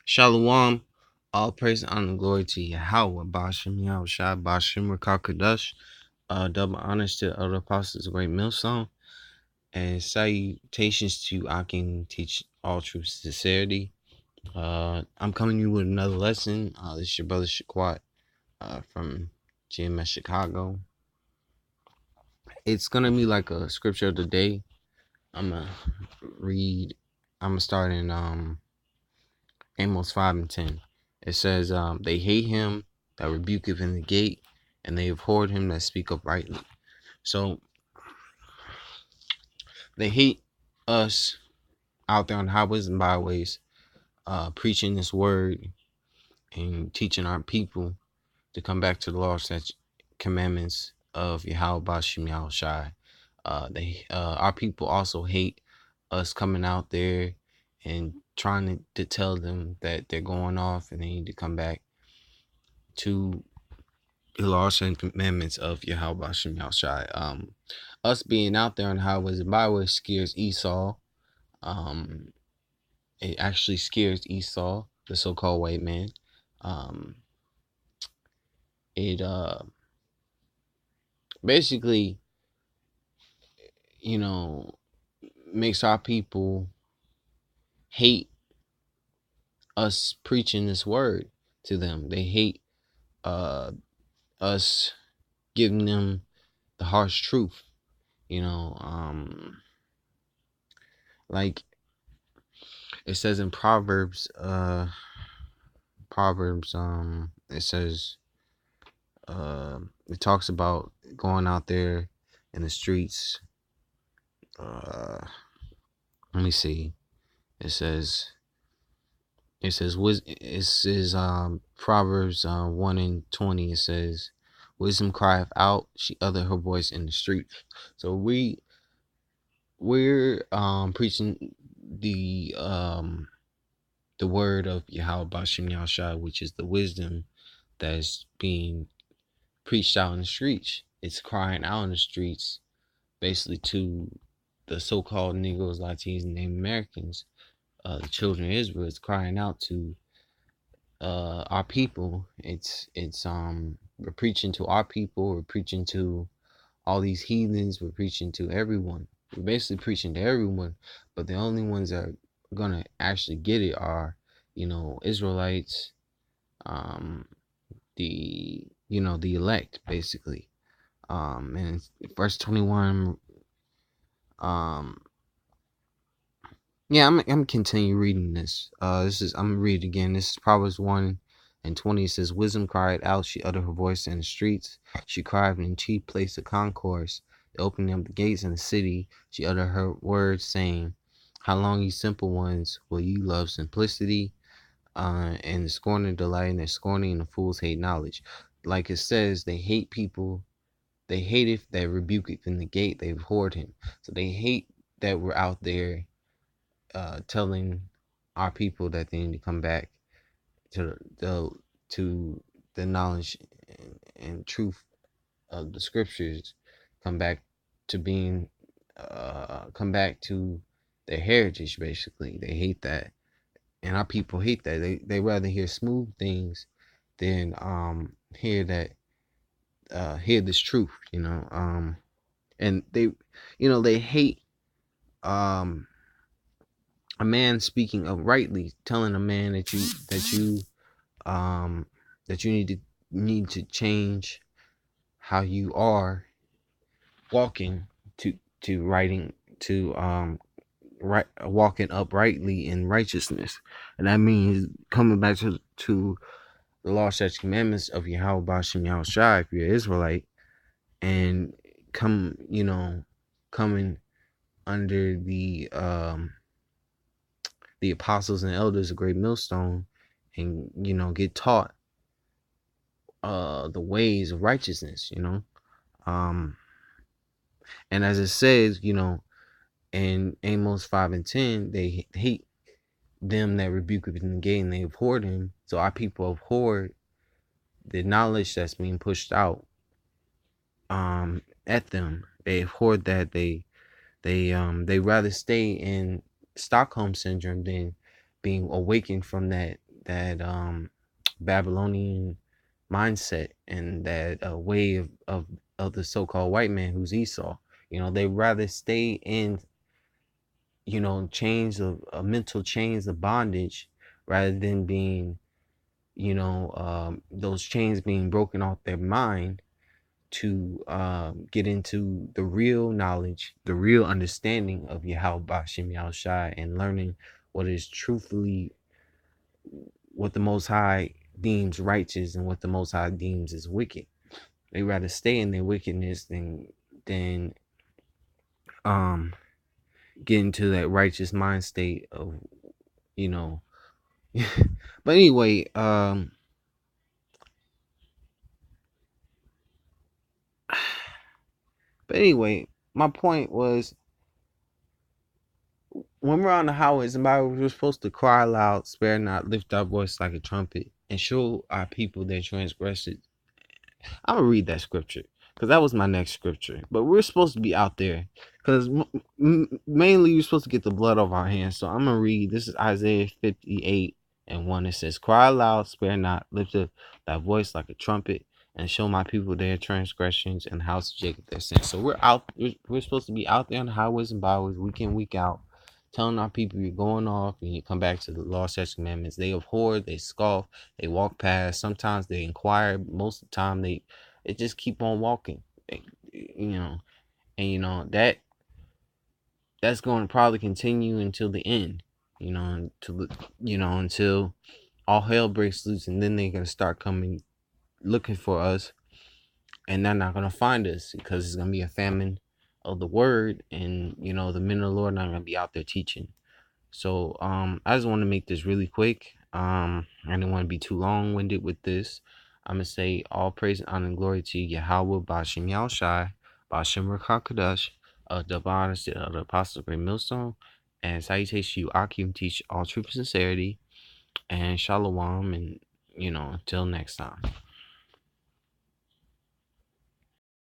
Shalom. All praise and honor and glory to Yahweh. Bashem Yahushai. Bashem Rakakadosh. Double honors to the other apostles of Great Millstone. And salutations to I can teach all true sincerity. I'm coming to you with another lesson. This is your brother Shaquat from GMS Chicago. It's gonna be like a scripture of the day. I'm gonna start in Amos 5 and 10. It says, they hate him that rebuketh in the gate, and they abhorred him that speak uprightly. So they hate us out there on the highways and byways, preaching this word and teaching our people to come back to the law, such commandments of Yahweh Bashem Yahushai. Our people also hate us coming out there and trying to tell them that they're going off and they need to come back to the laws and commandments of Yahweh Bashem Yahushai. Us being out there on the highways and byways scares Esau. It actually scares Esau, the so-called white man. It basically, makes our people hate us preaching this word to them. They hate us giving them the harsh truth. Like it says in Proverbs, it says, it talks about going out there in the streets. Let me see. It says Proverbs 1 and 20. It says, wisdom crieth out, she uttereth her voice in the streets. So we're preaching the word of Yahweh Bashem Yahushai, which is the wisdom that's being preached out in the streets. It's crying out in the streets, basically, to the so-called Negroes, Latinos, and Native Americans, the children of Israel. It's crying out to our people. We're preaching to our people. We're preaching to all these heathens. We're preaching to everyone. We're basically preaching to everyone, but the only ones that are gonna actually get it are, Israelites, the elect, basically. And verse 21. Yeah, I'm gonna continue reading this. I'm gonna read it again. This is Proverbs 1 and 20. It says, wisdom cried out, she uttered her voice in the streets. She cried in the chief place of concourse, the opening of the gates in the city. She uttered her words, saying, how long, ye simple ones, will ye love simplicity? And the scorner delight in their scorning, and the fools hate knowledge. Like it says, they hate people. They hate if they rebuke it in the gate. They abhorred him. So they hate that we're out there telling our people that they need to come back to the knowledge and truth of the scriptures, come back to being come back to their heritage. Basically, they hate that, and our people hate that. They rather hear smooth things than hear this truth, and they hate a man speaking uprightly, telling a man that you need to change how you are walking to writing to walking uprightly in righteousness. And that means coming back to the law, such commandments of Yahweh Bashem Yahushai if you're an Israelite, and coming under the apostles and elders of Great Millstone, and get taught the ways of righteousness. And as it says, in Amos 5 and 10, they hate them that rebuke in the gate, and they abhorred him. So our people abhorred the knowledge that's being pushed out at them. They abhorred that. They rather stay in Stockholm syndrome than being awakened from that Babylonian mindset and that way of the so-called white man who's Esau. They rather stay in, chains of mental chains of bondage rather than being, those chains being broken off their mind to get into the real knowledge, the real understanding of Yahweh Bashim Yahushai, and learning what is truthfully, what the Most High deems righteous and what the Most High deems is wicked. They rather stay in their wickedness than um get into that righteous mind state of, you know. But anyway, my point was, when we're on the highways and byways, we're supposed to cry loud, spare not, lift our voice like a trumpet, and show our people their transgressions. I'm gonna read that scripture because that was my next scripture. But we're supposed to be out there because mainly you're supposed to get the blood off our hands. So I'm gonna read. This is Isaiah 58:1. It says, "Cry loud, spare not, lift up thy voice like a trumpet, and show my people their transgressions and the house of Jacob their sins." So we're out. We're supposed to be out there on the highways and byways, week in, week out, telling our people you're going off and you come back to the law, statutes, commandments. They abhor, they scoff, they walk past. Sometimes they inquire. Most of the time they just keep on walking. And that's going to probably continue until the end. Until all hell breaks loose, and then they're gonna start coming looking for us, and they're not gonna find us because it's gonna be a famine of the word, and the men of the Lord are not gonna be out there teaching. So I just want to make this really quick. I didn't want to be too long-winded with this. I'm gonna say all praise and honor and glory to Yahweh Bashim Yahushai, Bashim Rakakadash, the honors of the Apostle Great Millstone, and salutations to you, Akim, teach all truth and sincerity, and Shalom, and until next time.